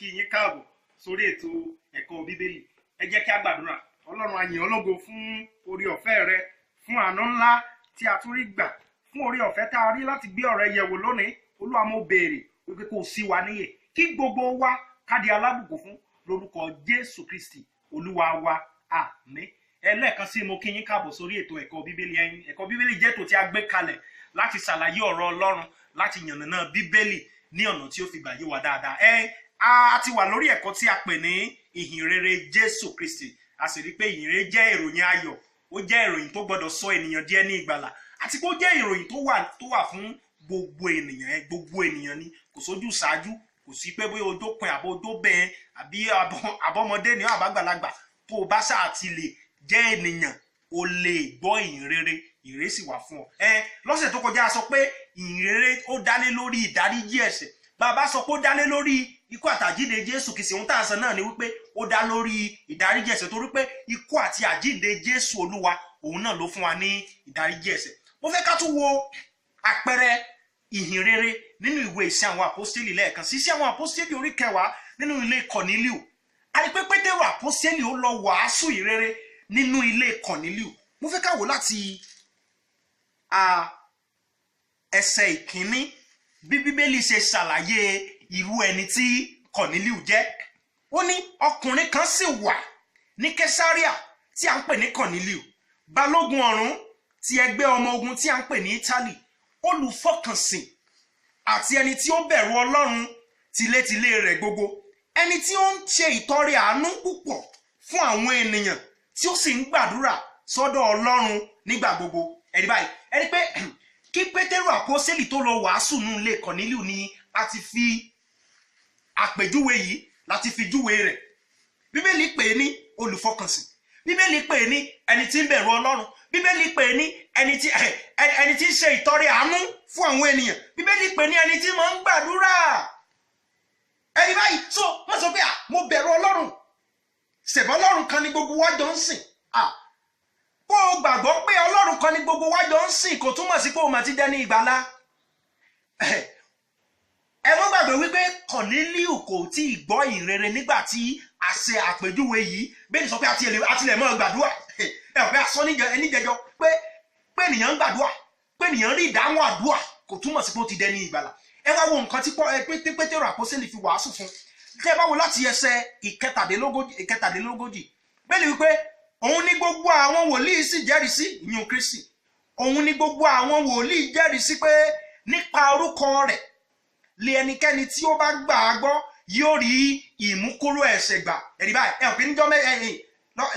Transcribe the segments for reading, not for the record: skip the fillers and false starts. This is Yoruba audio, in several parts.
kí yín káàbọ̀ sórí ètò ẹ̀kọ́ bíbélì. Ẹ jẹ́ kí a gbàdúrà. Ọlọ́run a yìn ọ́ lógo fún orí ọ̀fẹ́ rẹ, fún àánú ńlá tí a tún rí gbà, fún orí ọ̀fẹ́ tá a rí láti gbé ọ̀rọ̀ yẹ̀wò lónìí. Olúwa mo béèrè wípé kó sí wa níyè, kí gbogbo wa ká di alábùkún fún lórúkọ Jésù Kristi Olúwa wa. Àmín. Ẹlẹ́ẹ̀kan sí mo kí yín káàbọ̀ sórí ètò ẹ̀kọ́ bíbélì. Ẹ̀kọ́ bíbélì jẹ́ ètò tí a gbé kalẹ̀ láti ṣàlàyé ọ̀rọ̀ Ọlọ́run, láti yànnàná bíbélì ní ọ̀nà tí ó fi gbà yé wa dáadáa. A ti wà lórí ẹ̀kọ́ tí a pè ní ìhìnrere Jésù Kristi. A sì rí pé ìhìnrere jẹ́ ìròyìn ayọ̀, ó jẹ́ ìròyìn tó gbọdọ̀ sọ ènìyàn di ẹni ìgbàlà, àti pé ó jẹ́ ìròyìn tó wà fún gbogbo ènìyàn. Gbogbo ènìyàn ni, kò sójú ṣáájú, kò sí pé bóyá odó pin àbó odó bẹ́ẹ̀ àbí àbọ́mọdé ni àbágbàlagbà. Tó o bá ṣáà ti lè jẹ́ ènìyàn, o lè gbọ́ ìhìnrere, ìrere sì wà fún ọ. Lọ́sẹ̀ tó kọjá a sọ pé ìhìnrere ó dálé lórí ìdáríjì ẹ̀ṣẹ̀. Bàbá sọ pé ó dálé lórí ikú àtàjíǹde Jésù Kristi. Ohun tá à ń sọ náà ni wípé ó dá lórí ìdáríjì ẹ̀ṣẹ̀, torí pé ikú àti àjíǹde Jésù Olúwa òun náà ló fún wa ní ìdáríjì ẹ̀ṣẹ̀. Mo fẹ́ ká tún wo àpẹẹrẹ ìhìnrere nínú ìwé Iṣẹ́ àwọn Àpọ́stélì lẹ́ẹ̀kan sí. Iṣẹ́ àwọn Àpọ́stélì orí 10 nínú ilé Kọ̀nílíù. A rí pé Pétérù Àpọ́stélì ó lọ wàásù ìrere nínú ilé Kọ̀nílíù. Mo fẹ́ ká wò láti ẹsẹ̀ ìkíní bí Bíbélì ṣe ṣàlàyé irú ẹni tí Kọ̀nílíù jẹ́. Ó ní ọkùnrin kan sì wà ní Kẹsáríà tí a ń pè ní Kọ̀nílíù, balógun ọ̀rún ti ẹgbẹ́ ọmọ ogun tí a ń pè ní Ítálì, olùfọkànsìn àti ẹni tí ó bẹ̀rù Ọlọ́run tilétilé rẹ̀ gbogbo, ẹni tí ó ń ṣe ìtọrẹ àánú púpọ̀ fún àwọn ènìyàn tí ó sì ń gbàdúrà sọ́dọ̀ Ọlọ́run nígbà gbogbo. Ẹ̀rí báyìí, ẹ̀rí pé kí Pétérù Àpọ́stélì tó lọ wàásù nínú ilé Kọ̀nílíù ni a ti fi àpèjúwe yìí láti fi júwe rẹ̀. Bíbélì pè é ní olùfọkànsìn, Bíbélì pè é ní ẹni tí ń bẹ̀rù Ọlọ́run, Bíbélì pè é ní ẹni tí ń ṣe ìtọrẹ àánú fún àwọn ènìyàn, Bíbélì pè é ní ẹni tí máa ń gbàdúrà. Ẹ̀rí báyìí, so wọ́n sọ pé mo bẹ̀rù Ọlọ́run, ṣèbọ̀ Ọlọ́run kan ni gbogbo wa jọ ń sìn. Bó o gbàgbọ́ pé Ọlọ́run kan ni gbogbo wa jọ ń sìn kò túmọ̀ sí pé o máa ti dẹni ìgbàlà. Ẹ mọ́ gbàgbé wípé Kọ̀nílíù kò tí ì gbọ́ ìrere nígbà tí a ṣe àpèjúwe yìí. Bẹ́ẹ̀ni sọ pé àtìlẹ̀ mọ́ gbàdúrà. Ẹ ò pé a sọ níjẹjọ pé ènìyàn ń gbàdúrà, pé ènìyàn rí ìdáhùn àdúrà kò túmọ̀ sí pé ó ti dẹni ìgbàlà. Ẹ wá wo nǹkan tí Pétérù Àpọ́stélì fi wàásù fún. Tẹ́ ẹ bá wo láti ẹsẹ̀ ìkẹtàdínlógójì. Bẹ́ẹ̀ni wípé òun ni gbogbo àwọn wòlíì sì jẹ́rìí sí ìyún Kristi. Òun ni gbogbo àwọn wòlíì jẹ́rìí sí pé nípa orúkọ rẹ̀ lé ẹnikẹ́ni tí ó bá gbà á gbọ́ yóò rí ìmúkúrò ẹ̀ṣẹ̀ gbà. Ẹ̀rí báyìí, ẹ ò pé níjọ́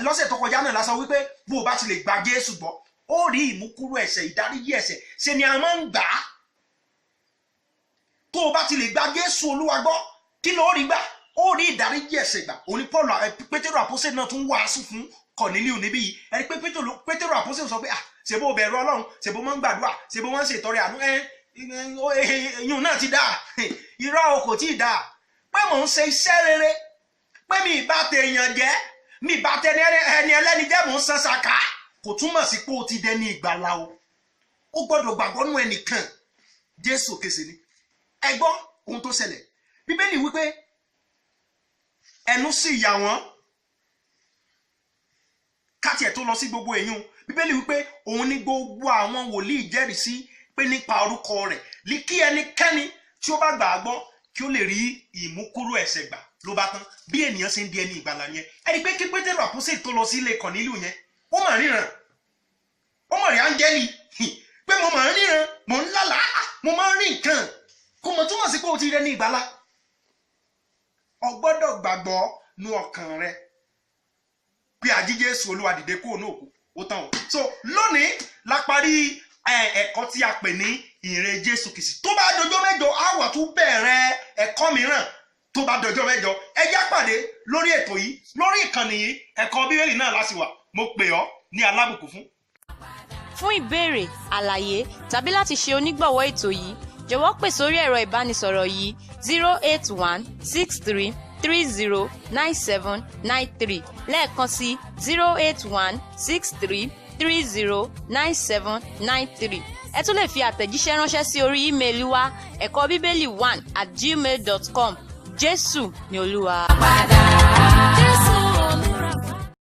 lọ́sẹ̀ tó kọjá náà lásán wípé bó o bá ti lè gba Jésù gbọ́ ó rí ìmúkúrò ẹ̀ṣẹ̀, ìdáríjì ẹ̀ṣẹ̀. Ṣe ni a máa ń gbà á. Tó o bá ti lè gba Jésù Olúwa gbọ́, kí ló rí gbà? Ó rí ìdáríjì ẹ̀ṣẹ̀ gbà. Òun ni Pétérù Àpọ́stélì náà tún wàásù fún Kọ̀nílíù níbí yìí. Ẹni pé Pétérù Àpọ́stélì sọ pé ṣe bó bẹ̀rù Ọlọ́run, ṣe bó máa ń gbàdúrà, ṣe bó máa ń ṣe ìtọrẹ àánú. Ìyún náà ti dáa. Irọ́ o kò tí ì dáa. Pé mò ń ṣe iṣẹ́ rere, pé mi ìbá tẹ èèyàn jẹ́, mi ìbá tẹ ẹni ẹlẹ́ni jẹ́, mò ń san sàká, kò túmọ̀ sí pé o ti dẹni ìgbàlà o. Ó gbọ́dọ̀ gbàgbọ́ nú ẹnìkan, Jésù Kristi ni. Ẹ gbọ́ ohun tó ṣẹlẹ̀. Bíbélì wípé ẹnu sì yà wọ́n. Káti ẹ̀ tó lọ sí gbogbo èyún. Bíbélì wípé òun ni gbogbo àwọn wòlíì jẹ́rìí sí pé nípa orúkọ rẹ̀ ní kí ẹnikẹ́ni tí ó bá gbà á gbọ́ kí ó lè rí ìmúkúrò ẹ̀ṣẹ̀ gbà. Ló bá tán. Bí ènìyàn ṣe ń di ẹni ìgbàlà yẹn. Ẹni pé kí Pétérù Àpọ́stélì tó lọ sí ilé Kọ̀nílíù yẹn, ó mà ríran, ó mà rí áńgẹ́lì pé mo mà ń ríran, mo ń lálàá, mo máa ń rí nǹkan. Kò mọ̀ túmọ̀ sí pé o ti rẹ ní ìgbàlà. O gbọ́dọ̀ gbàgbọ́ nú ọkàn rẹ pé àjí Jésù Olúwa dìde kúrò ní òkú, ó tán o. So lónìí la parí ẹ̀kọ́ tí a pè ní ìhìnrere Jésù Kristi. Tó bá dọjọ́ mẹ́jọ a wá tún bẹ̀rẹ̀ ẹ̀kọ́ mìíràn. Tó bá dọjọ́ mẹ́jọ ẹ já pàdé lórí ètò yìí, lórí ìkànnì yìí, ẹ̀kọ́ Bíbélì náà láti wà. Mo pè ọ́ ní alábùkún fún. Fún ìbéèrè, àlàyé tàbí láti ṣe onígbọ̀wọ́ ètò yìí, jọ̀wọ́ pè sórí ẹ̀rọ ìbánisọ̀rọ̀ yìí 08163309793 lẹ́ẹ̀kan sí 08163309793. Ẹ tún lè fi àtẹ̀jíṣẹ́ ránṣẹ́ sí orí ímeèlì wa ẹ̀kọ́bíbélì1@gmail.com. Jésù ni Olúwa. Jésù